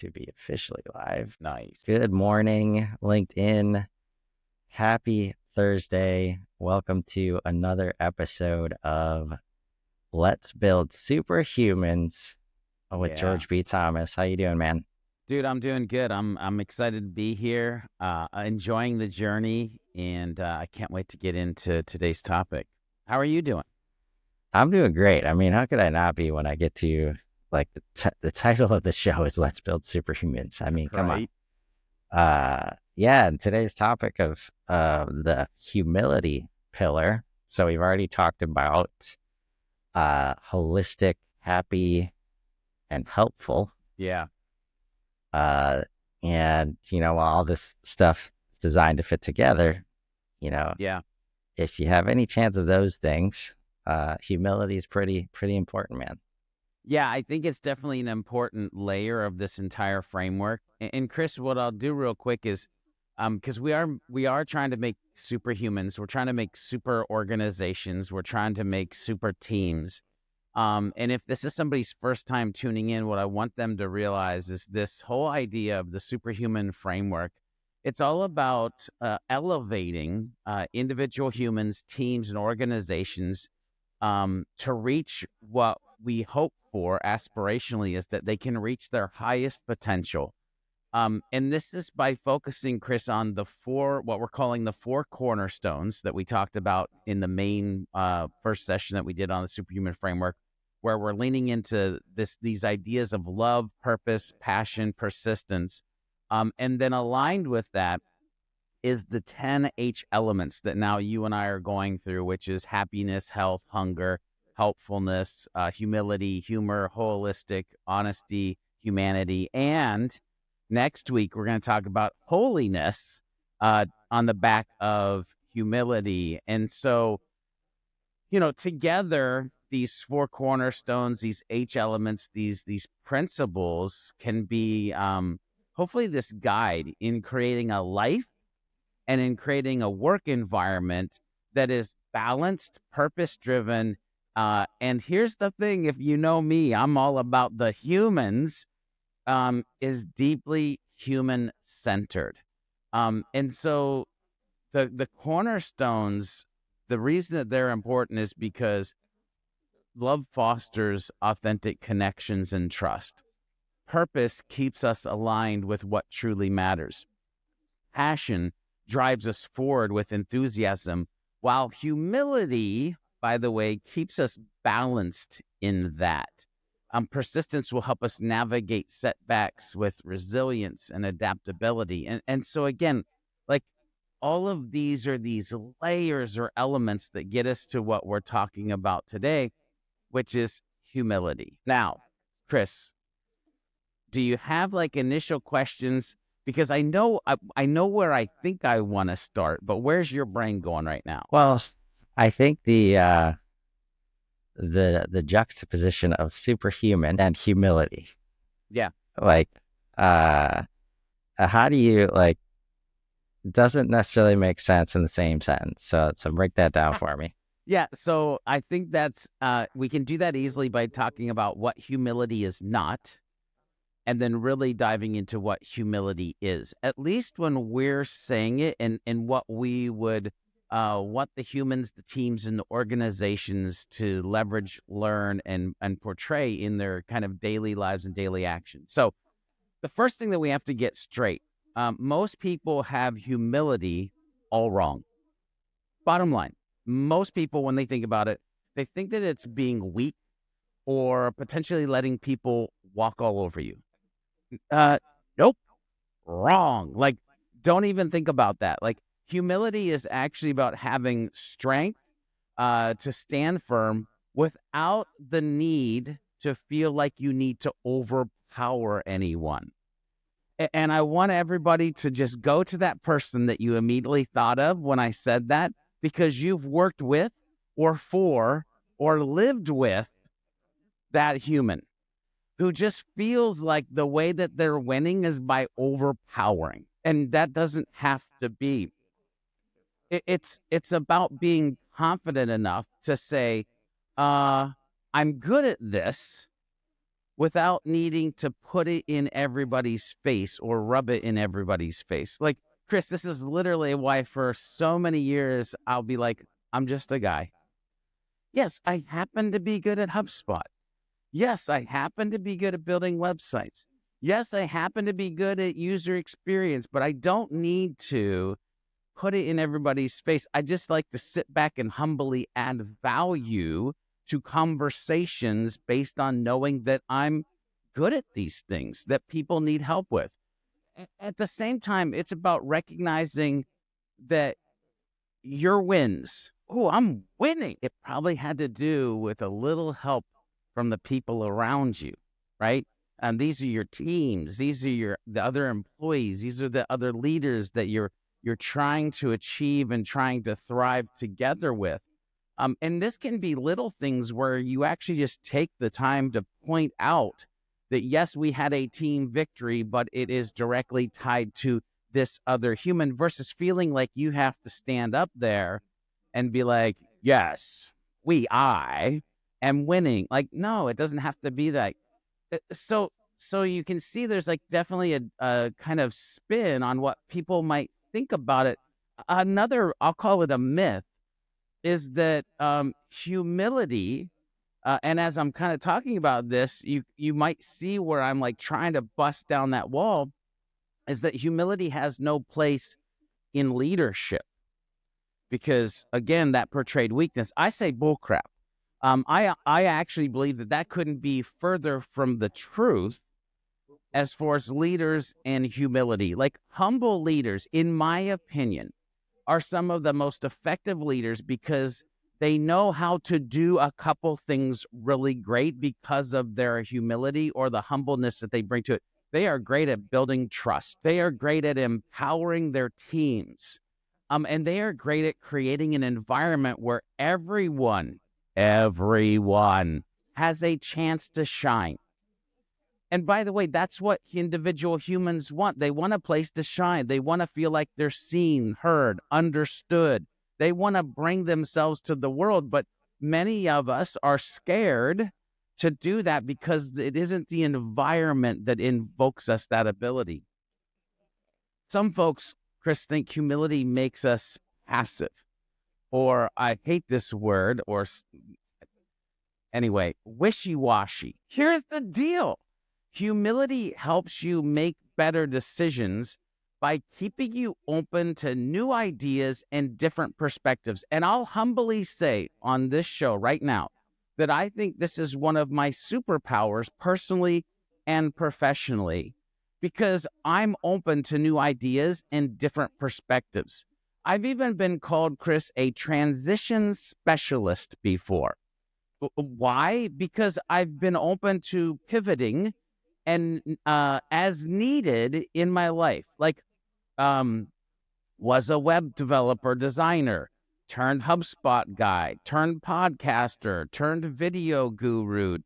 to be officially live. Nice. Good morning, LinkedIn. Happy Thursday. Welcome to another episode of Let's Build Superhumans with Yeah. George B. Thomas. How you doing, man? Dude, I'm doing good. I'm excited to be here, enjoying the journey, and I can't wait to get into today's topic. How are you doing? I'm doing great. I mean, how could I not be when I get to like the title of the show is Let's Build Superhumans. I mean, come on. Right? Yeah, and today's topic of the humility pillar. So we've already talked about holistic, happy, and helpful. Yeah. Uh, and all this stuff designed to fit together. You know, Yeah. if you have any chance of those things, humility is pretty important, man. Yeah, I think it's definitely an important layer of this entire framework. And Chris, what I'll do real quick is because we are trying to make superhumans, we're trying to make super organizations, we're trying to make super teams. And if this is somebody's first time tuning in, what I want them to realize is this whole idea of the superhuman framework. It's all about elevating individual humans, teams, and organizations to reach what we hope for aspirationally is that they can reach their highest potential. And this is by focusing, Chris, on what we're calling the four cornerstones that we talked about in the main first session that we did on the superhuman framework, where we're leaning into these ideas of love, purpose, passion, persistence. And then aligned with that is the 10 H elements that now you and I are going through, which is happiness, health, hunger, helpfulness, humility, humor, holistic, honesty, humanity. And next week, we're going to talk about holiness on the back of humility. And so, together, these four cornerstones, these H elements, these principles can be hopefully this guide in creating a life and in creating a work environment that is balanced, purpose driven. And here's the thing, if you know me, I'm all about the humans, is deeply human centered. And so the cornerstones, the reason that they're important is because love fosters authentic connections and trust. Purpose keeps us aligned with what truly matters. Passion drives us forward with enthusiasm, while humility, by the way, keeps us balanced in that. Persistence will help us navigate setbacks with resilience and adaptability. And so, again, like all of these are these layers or elements that get us to what we're talking about today, which is humility. Now, Chris, do you have like initial questions? Because I know where I think I want to start, but where's your brain going right now? Well, I think the juxtaposition of superhuman and humility, Yeah. like uh, how do you like doesn't necessarily make sense in the same sentence. So break that down for me. Yeah, so I think that's we can do that easily by talking about what humility is not, and then really diving into what humility is. At least when we're saying it, and what we would want the humans, the teams, and the organizations to leverage, learn, and portray in their kind of daily lives and daily actions. So the first thing that we have to get straight, most people have humility all wrong. Bottom line, most people, when they think about it, they think that it's being weak or potentially letting people walk all over you. Uh, nope, wrong. Like, don't even think about that. Like, humility is actually about having strength to stand firm without the need to feel like you need to overpower anyone. And I want everybody to just go to that person that you immediately thought of when I said that, because you've worked with or for or lived with that human who just feels like the way that they're winning is by overpowering. And that doesn't have to be. It's about being confident enough to say, uh, I'm good at this without needing to put it in everybody's face or rub it in everybody's face. Like, Chris, this is literally why for so many years I'll be like, I'm just a guy. Yes, I happen to be good at HubSpot. Yes, I happen to be good at building websites. Yes, I happen to be good at user experience, but I don't need to put it in everybody's face. I just like to sit back and humbly add value to conversations based on knowing that I'm good at these things that people need help with. At the same time, it's about recognizing that your wins. Oh, I'm winning. It probably had to do with a little help from the people around you, right? And these are your teams. These are the other employees. These are the other leaders that you're trying to achieve and trying to thrive together with. And this can be little things where you actually just take the time to point out that, yes, we had a team victory, but it is directly tied to this other human versus feeling like you have to stand up there and be like, yes, I am winning. Like, no, it doesn't have to be that. So you can see there's like definitely a kind of spin on what people might think about it. Another, I'll call it a myth, is that humility, and as I'm kind of talking about this, you might see where I'm like trying to bust down that wall, is that humility has no place in leadership because, again, that portrayed weakness. I say bullcrap. I actually believe that couldn't be further from the truth as far as leaders and humility. Like, humble leaders, in my opinion, are some of the most effective leaders because they know how to do a couple things really great because of their humility or the humbleness that they bring to it. They are great at building trust. They are great at empowering their teams. And they are great at creating an environment where everyone has a chance to shine. And by the way, that's what individual humans want. They want a place to shine. They want to feel like they're seen, heard, understood. They want to bring themselves to the world. But many of us are scared to do that because it isn't the environment that invokes us that ability. Some folks, Chris, think humility makes us passive, or I hate this word, or anyway, wishy-washy. Here's the deal. Humility helps you make better decisions by keeping you open to new ideas and different perspectives. And I'll humbly say on this show right now that I think this is one of my superpowers personally and professionally because I'm open to new ideas and different perspectives. I've even been called, Chris, a transition specialist before. Why? Because I've been open to pivoting and as needed in my life. Like, was a web developer designer, turned HubSpot guy, turned podcaster, turned video guru,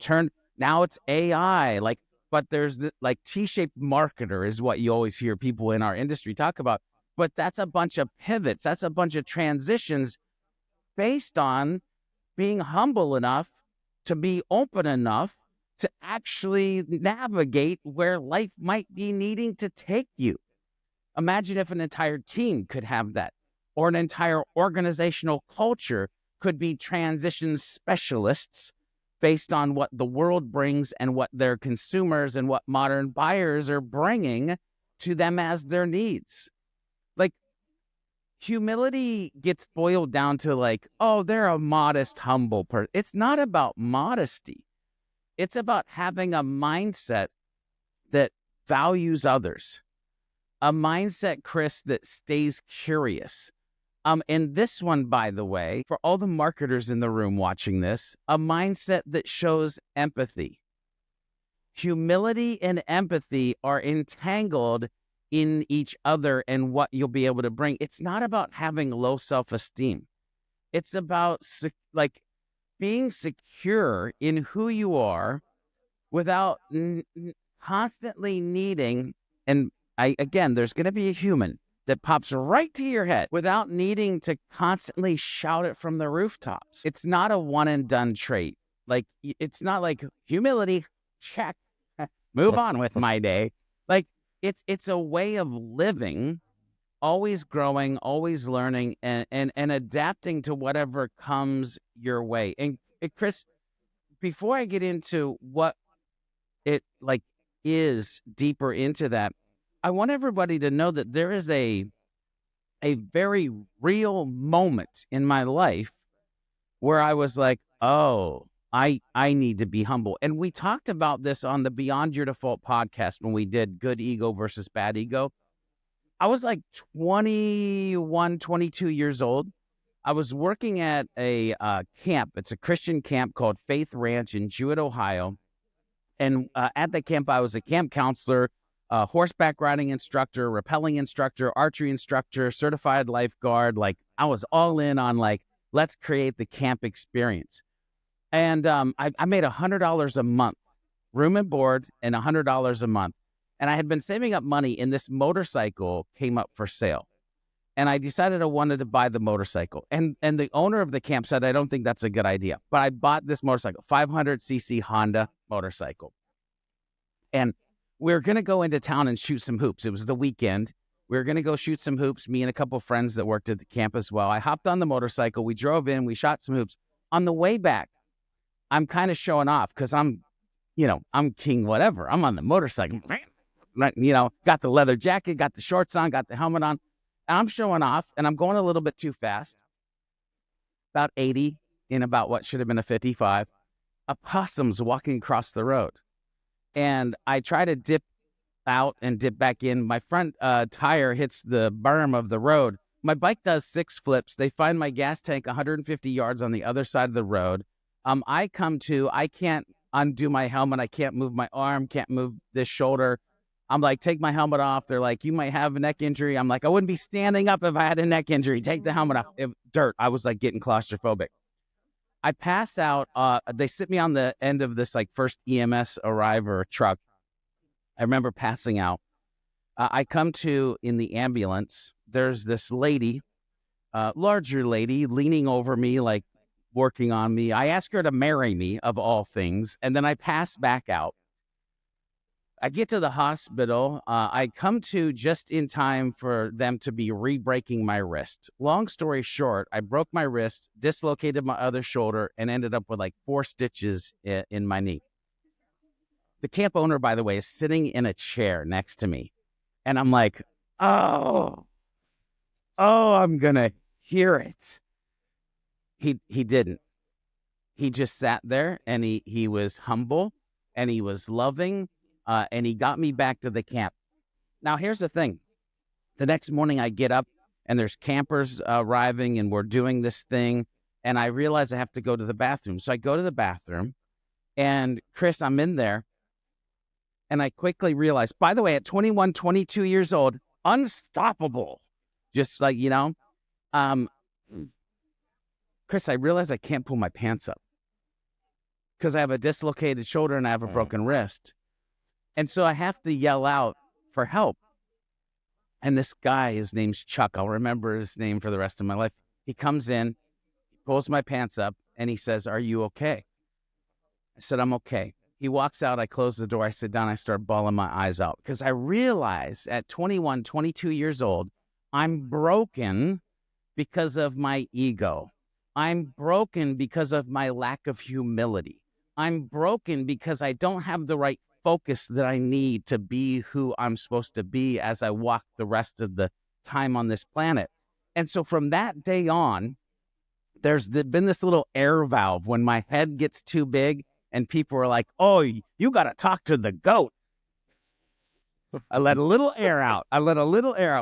now it's AI. Like, but there's like T-shaped marketer is what you always hear people in our industry talk about. But that's a bunch of pivots. That's a bunch of transitions based on being humble enough to be open enough to actually navigate where life might be needing to take you. Imagine if an entire team could have that, or an entire organizational culture could be transition specialists based on what the world brings and what their consumers and what modern buyers are bringing to them as their needs. Like, humility gets boiled down to like, oh, they're a modest, humble person. It's not about modesty. It's about having a mindset that values others, a mindset, Chris, that stays curious. And this one, by the way, for all the marketers in the room watching this, a mindset that shows empathy. Humility and empathy are entangled in each other and what you'll be able to bring. It's not about having low self-esteem. It's about like being secure in who you are without constantly needing, and again, there's going to be a human that pops right to your head without needing to constantly shout it from the rooftops. It's not a one and done trait. Like, it's not like humility, check. move on with my day. Like it's a way of living, always growing, always learning, and adapting to whatever comes your way. And Chris, before I get into what it like is deeper into that, I want everybody to know that there is a very real moment in my life where I was like, oh, I need to be humble. And we talked about this on the Beyond Your Default podcast when we did good ego versus bad ego. I was like 21, 22 years old. I was working at a camp. It's a Christian camp called Faith Ranch in Jewett, Ohio. And at the camp, I was a camp counselor, horseback riding instructor, rappelling instructor, archery instructor, certified lifeguard. Like I was all in on like, let's create the camp experience. And I made $100 a month, room and board, and $100 a month. And I had been saving up money, and this motorcycle came up for sale. And I decided I wanted to buy the motorcycle. And the owner of the camp said, I don't think that's a good idea. But I bought this motorcycle, 500cc Honda motorcycle. And we were going to go into town and shoot some hoops. It was the weekend. We were going to go shoot some hoops, me and a couple of friends that worked at the camp as well. I hopped on the motorcycle. We drove in. We shot some hoops. On the way back, I'm kind of showing off because I'm king whatever. I'm on the motorcycle. Got the leather jacket, got the shorts on, got the helmet on. And I'm showing off, and I'm going a little bit too fast, about 80 in about what should have been a 55. A possum's walking across the road. And I try to dip out and dip back in. My front tire hits the berm of the road. My bike does 6 flips. They find my gas tank 150 yards on the other side of the road. I can't undo my helmet. I can't move my arm, can't move this shoulder. I'm like, take my helmet off. They're like, you might have a neck injury. I'm like, I wouldn't be standing up if I had a neck injury. Take the helmet off. Dirt. I was like getting claustrophobic. I pass out. They sit me on the end of this like first EMS arriver truck. I remember passing out. I come to in the ambulance. There's this lady, larger lady, leaning over me, like working on me. I ask her to marry me, of all things, and then I pass back out. I get to the hospital. I come to just in time for them to be re-breaking my wrist. Long story short, I broke my wrist, dislocated my other shoulder, and ended up with like 4 stitches in my knee. The camp owner, by the way, is sitting in a chair next to me. And I'm like, oh, I'm going to hear it. He didn't. He just sat there, and he was humble, and he was loving, and he got me back to the camp. Now, here's the thing. The next morning I get up, and there's campers arriving, and we're doing this thing, and I realize I have to go to the bathroom. So I go to the bathroom, and Chris, I'm in there, and I quickly realize, by the way, at 21, 22 years old, unstoppable. Just like, Chris, I realize I can't pull my pants up because I have a dislocated shoulder and I have a broken wrist. And so I have to yell out for help. And this guy, his name's Chuck. I'll remember his name for the rest of my life. He comes in, he pulls my pants up, and he says, are you okay? I said, I'm okay. He walks out. I close the door. I sit down. I start bawling my eyes out because I realize at 21, 22 years old, I'm broken because of my ego. I'm broken because of my lack of humility. I'm broken because I don't have the right focus that I need to be who I'm supposed to be as I walk the rest of the time on this planet. And so from that day on, there's been this little air valve when my head gets too big and people are like, oh, you got to talk to the goat. I let a little air out.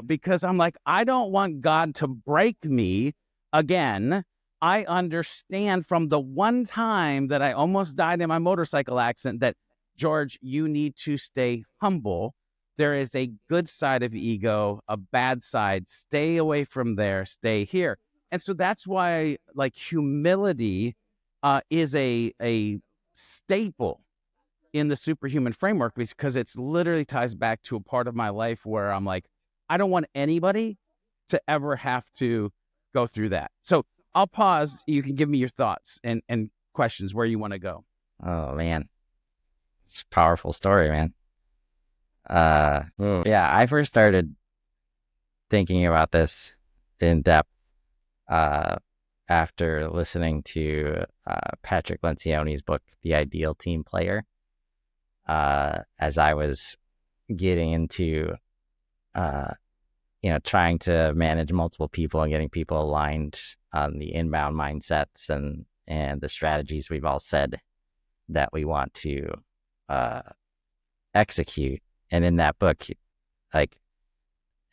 Because I'm like, I don't want God to break me again. I understand from the one time that I almost died in my motorcycle accident that, George, you need to stay humble. There is a good side of ego, a bad side. Stay away from there. Stay here. And so that's why, like, humility is a staple in the superhuman framework, because it's literally ties back to a part of my life where I'm like, I don't want anybody to ever have to go through that. So I'll pause. You can give me your thoughts and questions where you want to go. Oh man, it's a powerful story, man. Yeah, I first started thinking about this in depth uh, after listening to Patrick Lencioni's book, The Ideal Team Player, as I was getting into, uh, trying to manage multiple people and getting people aligned on the inbound mindsets and the strategies we've all said that we want to uh, execute. And in that book, like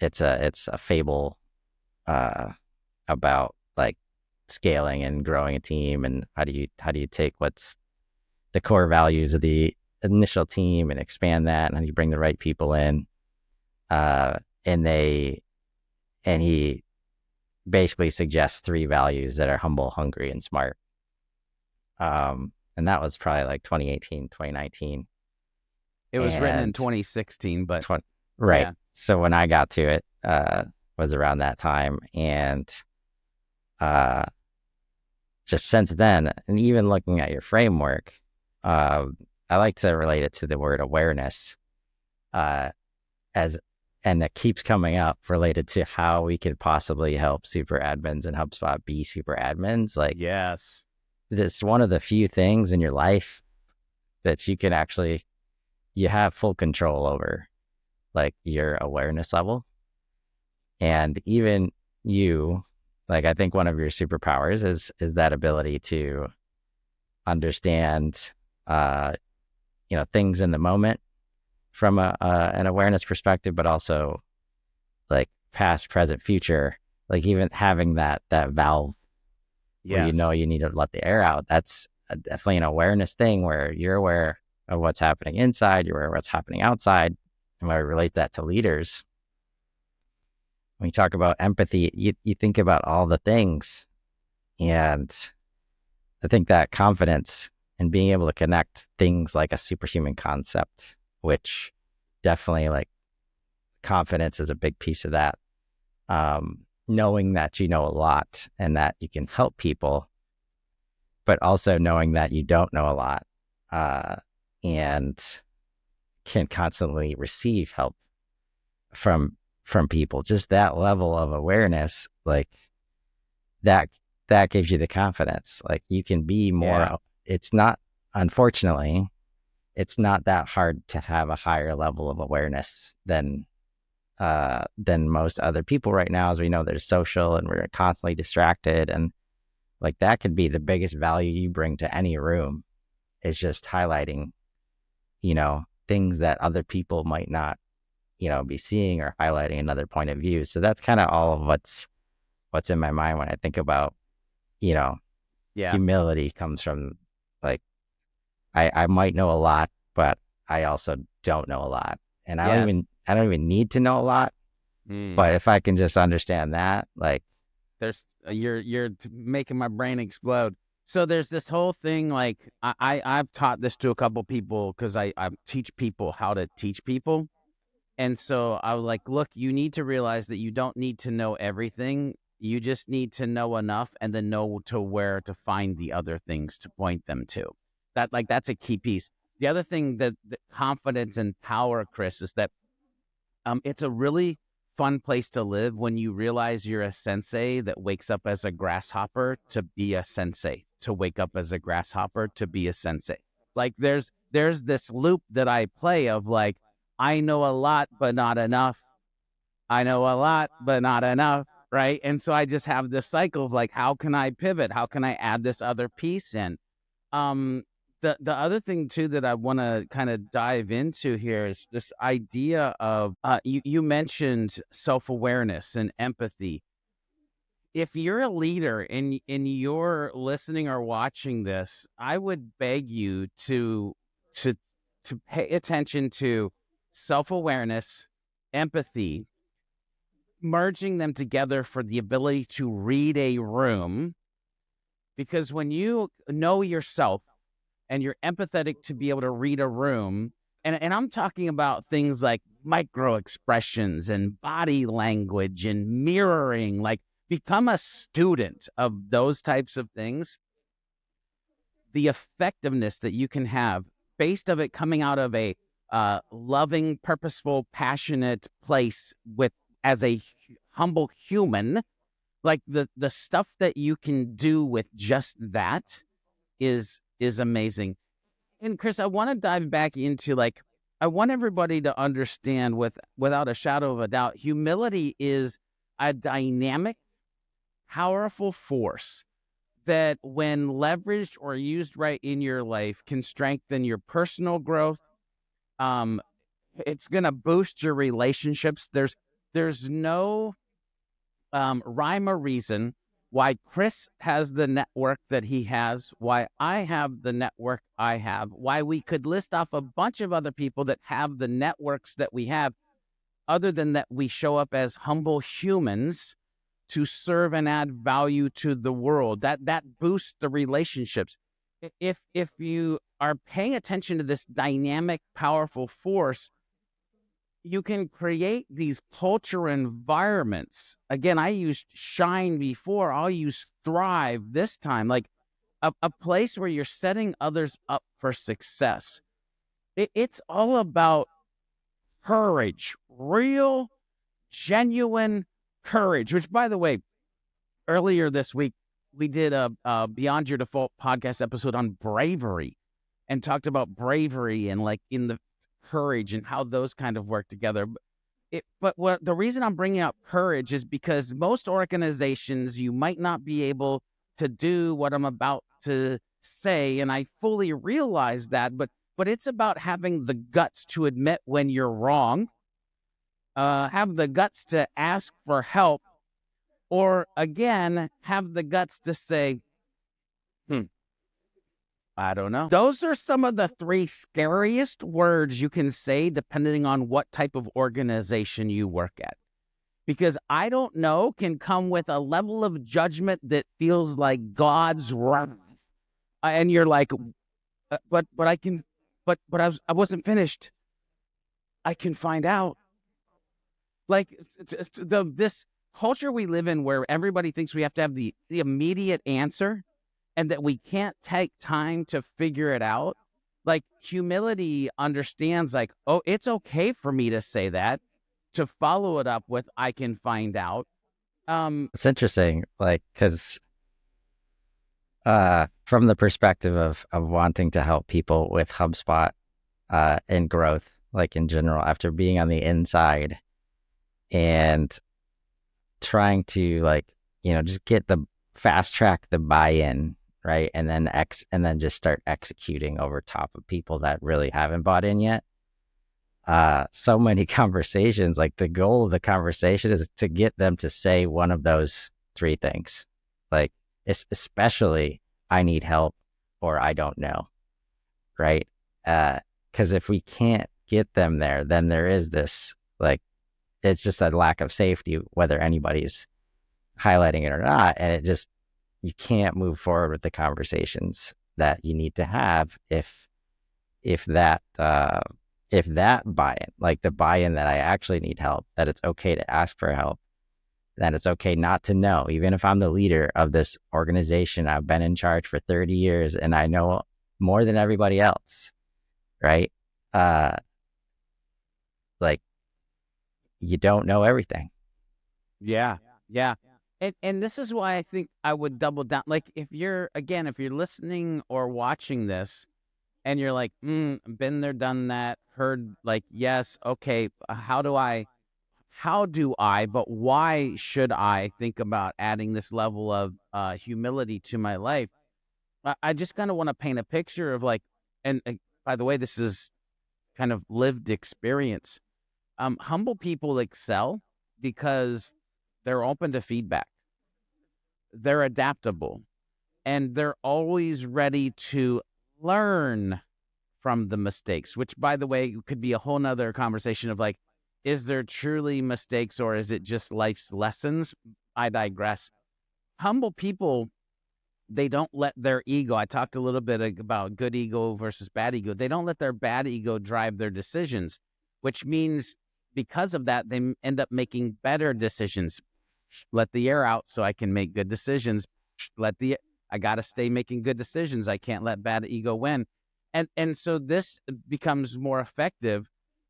it's a fable uh, about like scaling and growing a team and how do you take what's the core values of the initial team and expand that and how do you bring the right people in uh, and they and he basically suggests three values that are humble, hungry, and smart. And that was probably like 2018, 2019, It was written in and 2016, but 20, right. yeah. So when I got to it, was around that time, and uh, just since then, and even looking at your framework, uh, I like to relate it to the word awareness, uh, as and that keeps coming up related to how we could possibly help super admins and HubSpot be super admins. Like Yes. this one of the few things in your life that you have full control over, like your awareness level. And even you, like I think one of your superpowers is that ability to understand uh, things in the moment from an awareness perspective, but also like past, present, future. Like even having that valve where Yes. you need to let the air out. That's definitely an awareness thing where you're aware of what's happening inside, you're aware of what's happening outside. And when I relate that to leaders, when you talk about empathy, you think about all the things. And I think that confidence and being able to connect things like a superhuman concept, which definitely like confidence is a big piece of that. Knowing that you know a lot and that you can help people, but also knowing that you don't know a lot uh, and can constantly receive help from people. Just that level of awareness, like that that gives you the confidence. Like you can be Yeah. more. It's not, unfortunately, it's not that hard to have a higher level of awareness than most other people right now. As we know, there's social and we're constantly distracted, and like that could be the biggest value you bring to any room is just highlighting, things that other people might not, be seeing or highlighting another point of view. So that's kind of all of what's in my mind when I think about, you know, Yeah. humility comes from like I might know a lot, but I also don't know a lot. And Yes. I don't even need to know a lot. Mm. But if I can just understand that, like, There's making my brain explode. So there's this whole thing like I've taught this to a couple people because I teach people how to teach people. And so I was like, look, you need to realize that you don't need to know everything. You just need to know enough and then know to where to find the other things to point them to. That's a key piece. The other thing that confidence and power, Chris, is that it's a really fun place to live when you realize you're a sensei that wakes up as a grasshopper to be a sensei, to wake up as a grasshopper to be a sensei. Like there's this loop that I play of like, I know a lot, but not enough. I know a lot, but not enough. Right. And so I just have this cycle of like, how can I pivot? How can I add this other piece in? Um, the other thing too that I want to kind of dive into here is this idea of you mentioned self-awareness and empathy. If you're a leader and you're listening or watching this, I would beg you to to pay attention to self-awareness, empathy, merging them together for the ability to read a room, because when you know yourself and you're empathetic to be able to read a room. And I'm talking about things like micro expressions and body language and mirroring, like become a student of those types of things. The effectiveness that you can have based of it coming out of a loving, purposeful, passionate place with as a humble human, like the stuff that you can do with just that is amazing. And Chris, I want to dive back into like I want everybody to understand without a shadow of a doubt, humility is a dynamic, powerful force that when leveraged or used right in your life can strengthen your personal growth. Um, it's gonna boost your relationships. There's no rhyme or reason why Chris has the network that he has, why I have the network I have, why we could list off a bunch of other people that have the networks that we have, other than that we show up as humble humans to serve and add value to the world. That boosts the relationships. If you are paying attention to this dynamic, powerful force, you can create these culture environments. Again, I used shine before, I'll use thrive this time. Like a place where you're setting others up for success. It's all about courage, real, genuine courage, which, by the way, earlier this week, we did a Beyond Your Default podcast episode on bravery and talked about bravery and like in the courage and how those kind of work together. But what the reason I'm bringing up courage is because most organizations, you might not be able to do what I'm about to say, and I fully realize that. But it's about having the guts to admit when you're wrong, have the guts to ask for help, or again, have the guts to say, hmm, I don't know. Those are some of the three scariest words you can say depending on what type of organization you work at. Because I don't know can come with a level of judgment that feels like God's wrath. And you're like, but I can, but I wasn't finished. I can find out. Like this culture we live in where everybody thinks we have to have the immediate answer and that we can't take time to figure it out. Like humility understands like, oh, it's okay for me to say that, to follow it up with I can find out. It's interesting, like, because from the perspective of wanting to help people with HubSpot and growth, like in general, after being on the inside and trying to like, just get the fast track the buy-in, right? And then just start executing over top of people that really haven't bought in yet. So many conversations, like the goal of the conversation is to get them to say one of those three things. Like, especially I need help or I don't know, right? Because if we can't get them there, then there is this like it's just a lack of safety, whether anybody's highlighting it or not, and you can't move forward with the conversations that you need to have if that if that buy-in, like the buy-in that I actually need help, that it's okay to ask for help, that it's okay not to know, even if I'm the leader of this organization, I've been in charge for 30 years and I know more than everybody else, right? Uh, like you don't know everything. Yeah, yeah. And this is why I think I would double down. Like if you're listening or watching this and you're like, been there, done that, heard like, yes, okay, how do I, but why should I think about adding this level of humility to my life? I just kind of want to paint a picture of like, and by the way, this is kind of lived experience. Humble people excel because they're open to feedback. They're adaptable and they're always ready to learn from the mistakes, which by the way, could be a whole nother conversation of like, is there truly mistakes or is it just life's lessons? I digress. Humble people, they don't let their ego, I talked a little bit about good ego versus bad ego. They don't let their bad ego drive their decisions, which means because of that, they end up making better decisions. Let the air out so I can make good decisions. I got to stay making good decisions. I can't let bad ego win. And so this becomes more effective,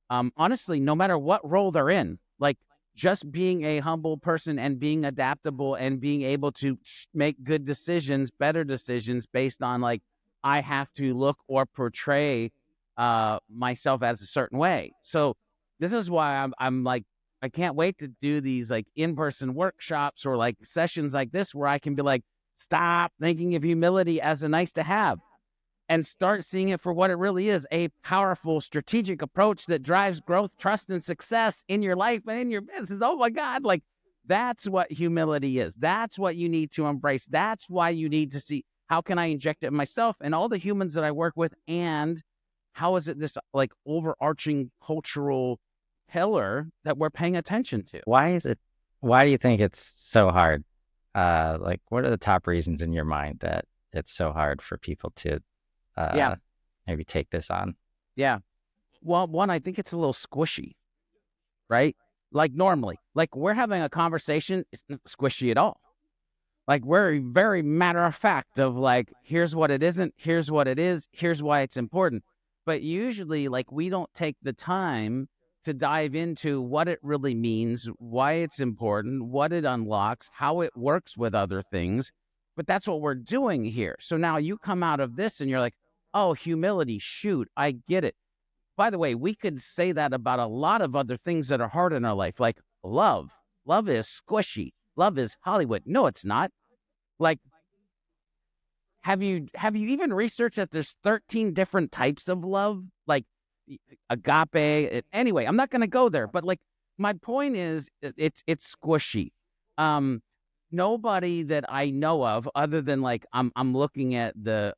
honestly, no matter what role they're in. Like, just being a humble person and being adaptable and being able to make good decisions, better decisions based on, like, I have to look or portray myself as a certain way. So this is why I'm like, I can't wait to do these like in-person workshops or like sessions like this where I can be like, stop thinking of humility as a nice to have and start seeing it for what it really is, a powerful strategic approach that drives growth, trust, and success in your life and in your business. Oh my God, like, that's what humility is. That's what you need to embrace. That's why you need to see, how can I inject it in myself and all the humans that I work with, and how is it this like overarching cultural pillar that we're paying attention to? Why is it, why do you think it's so hard? Like, what are the top reasons in your mind that it's so hard for people to Yeah, uh, maybe take this on? yeah. Well, one, I think it's a little squishy, right? Like normally, like we're having a conversation, it's not squishy at all. Like we're very matter of fact of like, here's what it isn't, here's what it is, here's why it's important. But usually, like, we don't take the time to dive into what it really means, why it's important, what it unlocks, how it works with other things. But that's what we're doing here. So now you come out of this and you're like, oh, humility, shoot, I get it. By the way, we could say that about a lot of other things that are hard in our life, like love. Love is squishy. Love is Hollywood. No, it's not. Like, have you even researched that there's 13 different types of love? Like agape. Anyway, I'm not going to go there, but like my point is, it's squishy. Um, Nobody that I know of, other than like I'm looking at the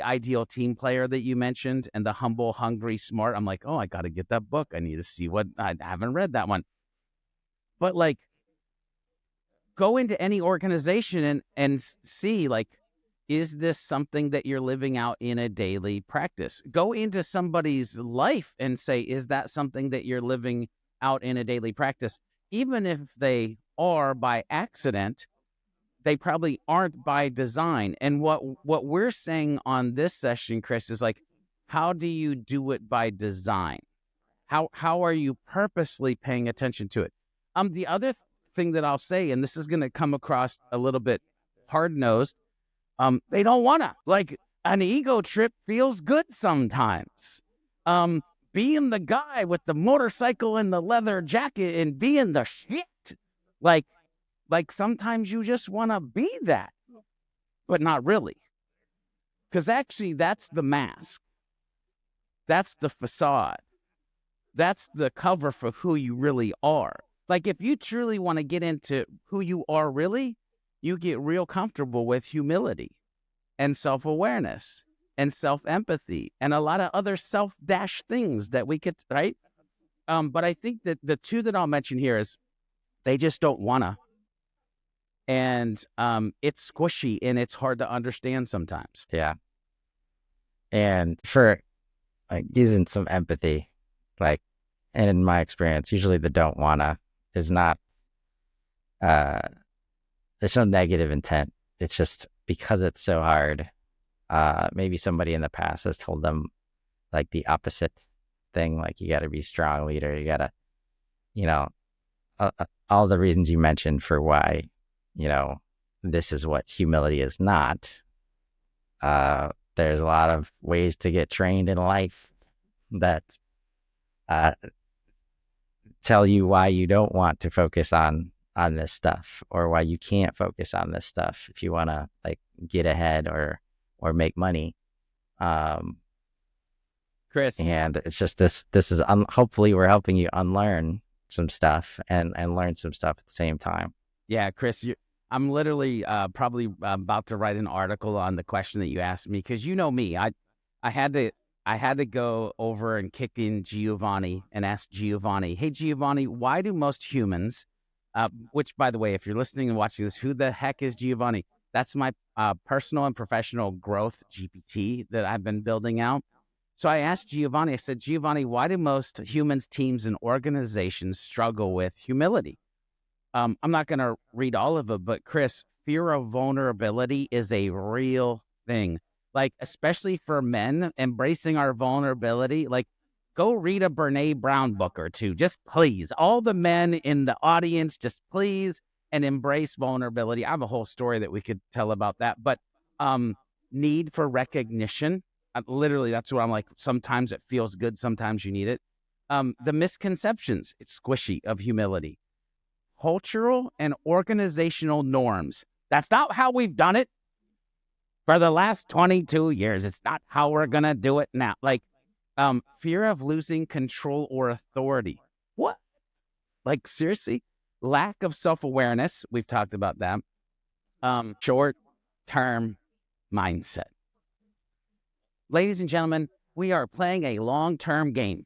ideal team player that you mentioned and the humble, hungry, smart. I'm like, oh, I got to get that book. I need to see what, I haven't read that one. But like, go into any organization and see, like, is this something that you're living out in a daily practice? Go into somebody's life and say, is that something that you're living out in a daily practice? Even if they are by accident, they probably aren't by design. And what we're saying on this session, Chris, is like, how do you do it by design? How are you purposely paying attention to it? The other thing that I'll say, and this is going to come across a little bit hard nosed, they don't wanna. Like, an ego trip feels good sometimes. Um, Being the guy with the motorcycle and the leather jacket and being the shit. Like like sometimes you just wanna be that, but not really. Because actually that's the mask. That's the facade. That's the cover for who you really are. Like, if you truly want to get into who you are really, you get real comfortable with humility and self awareness and self empathy and a lot of other self dash things that we could, right? But I think that the two that I'll mention here is, they just don't wanna, and it's squishy and it's hard to understand sometimes. Yeah. And for like using some empathy, like, and in my experience, usually the don't wanna is not, uh, there's no negative intent. It's just because it's so hard. Maybe somebody in the past has told them like the opposite thing, like you got to be a strong leader, you got to, you know, all the reasons you mentioned for why, you know, this is what humility is not. There's a lot of ways to get trained in life that uh, tell you why you don't want to focus on this stuff, or why you can't focus on this stuff if you want to like get ahead or make money. Um, Chris, and it's just this is hopefully we're helping you unlearn some stuff and learn some stuff at the same time. yeah, Chris, I'm literally probably about to write an article on the question that you asked me, because you know me, I had to I had to go over and kick in Giovanni and ask Giovanni, hey Giovanni, why do most humans, which by the way, if you're listening and watching this, who the heck is Giovanni? That's my personal and professional growth GPT that I've been building out. So I asked Giovanni, I said, Giovanni, why do most humans, teams, and organizations struggle with humility? I'm not going to read all of it, but Chris, fear of vulnerability is a real thing. like especially for men, embracing our vulnerability. Like, go read a Brene Brown book or two, just please. All the men in the audience, just please, and embrace vulnerability. I have a whole story that we could tell about that, but um, need for recognition. Literally, that's what I'm like. Sometimes it feels good, sometimes you need it. The misconceptions, it's squishy, of humility, cultural and organizational norms. That's not how we've done it for the last 22 years. It's not how we're going to do it now. Like, fear of losing control or authority. What? Like, seriously? Lack of self awareness. We've talked about that. Short term mindset. Ladies and gentlemen, we are playing a long term game.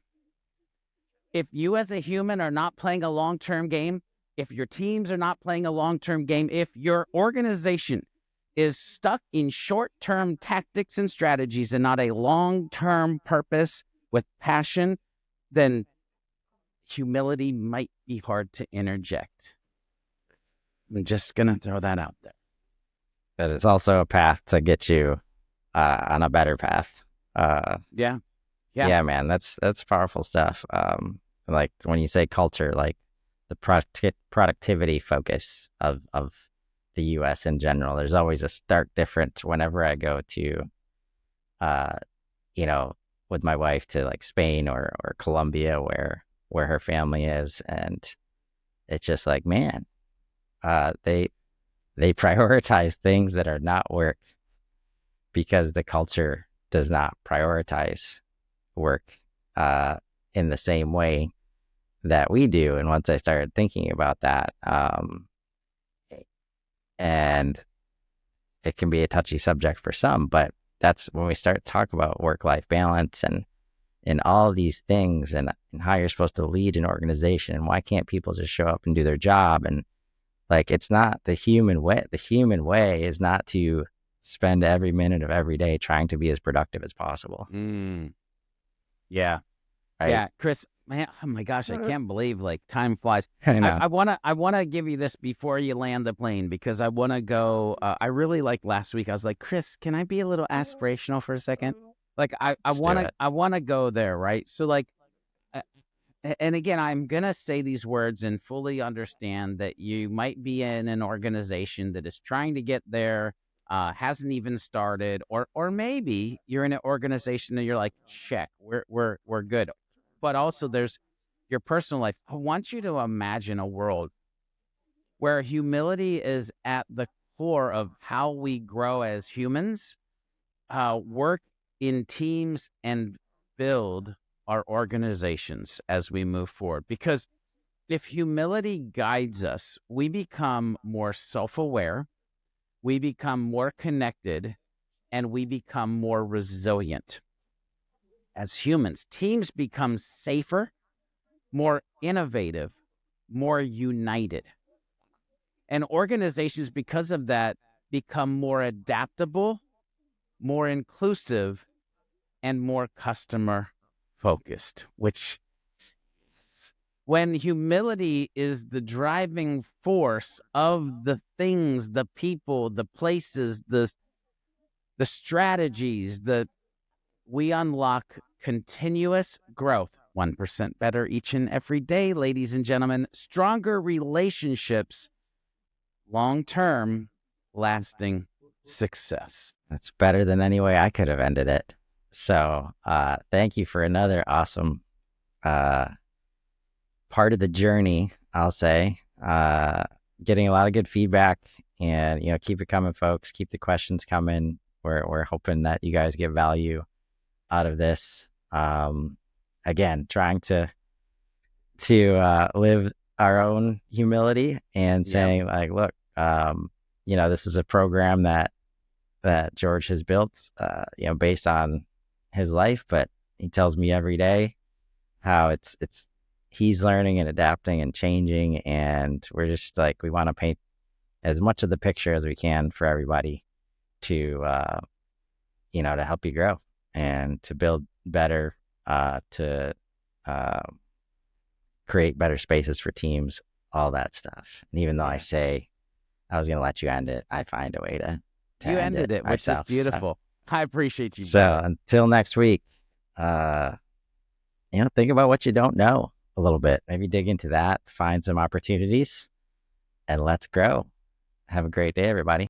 If you as a human are not playing a long term game, if your teams are not playing a long term game, if your organization is stuck in short term tactics and strategies and not a long term purpose with passion, then humility might be hard to interject. I'm just going to throw that out there. But it's also a path to get you on a better path. Yeah. Yeah. Yeah, man, that's powerful stuff. Like when you say culture, like the productivity focus of the U.S. in general, there's always a stark difference whenever I go to, uh, you know, with my wife to like Spain or Colombia, where her family is, and it's just like, man, they prioritize things that are not work because the culture does not prioritize work in the same way that we do. And once I started thinking about that, and it can be a touchy subject for some, but that's when we start to talk about work-life balance and all these things and how you're supposed to lead an organization and why can't people just show up and do their job. And like, it's not the human way. The human way is not to spend every minute of every day trying to be as productive as possible. Yeah. Right? Yeah, Chris, man, oh my gosh, I can't believe like time flies. I I, know. I wanna give you this before you land the plane because I wanna go. I really like last week. I was like, Chris, can I be a little aspirational for a second? Like, Let's do it. I wanna go there, right? So like, uh, and again, I'm gonna say these words and fully understand that you might be in an organization that is trying to get there, hasn't even started, or maybe you're in an organization that you're like, check, we're good. But also there's your personal life. I want you to imagine a world where humility is at the core of how we grow as humans, work in teams, and build our organizations as we move forward. Because if humility guides us, we become more self aware, we become more connected, and we become more resilient as humans. Teams become safer, more innovative, more united. And organizations, because of that, become more adaptable, more inclusive, and more customer focused, which when humility is the driving force of the things, the people, the places, the strategies, we unlock continuous growth. 1% better each and every day, ladies and gentlemen. Stronger relationships, long-term, lasting success. That's better than any way I could have ended it. So, thank you for another awesome uh, part of the journey, I'll say. Getting a lot of good feedback, and keep it coming, folks. Keep the questions coming. We're hoping that you guys get value out of this. Again, trying to live our own humility and Yep. saying like, look, this is a program that George has built, based on his life, but he tells me every day how it's he's learning and adapting and changing, and we're just like, we want to paint as much of the picture as we can for everybody to to help you grow and to build better, to uh, create better spaces for teams, all that stuff. And even though I Yeah. say I was gonna let you end it, I find a way to You end ended it it, which is myself. So beautiful. I appreciate you, So brother. until next week, uh, think about what you don't know a little bit. Maybe dig into that, find some opportunities, and let's grow. Have a great day, everybody.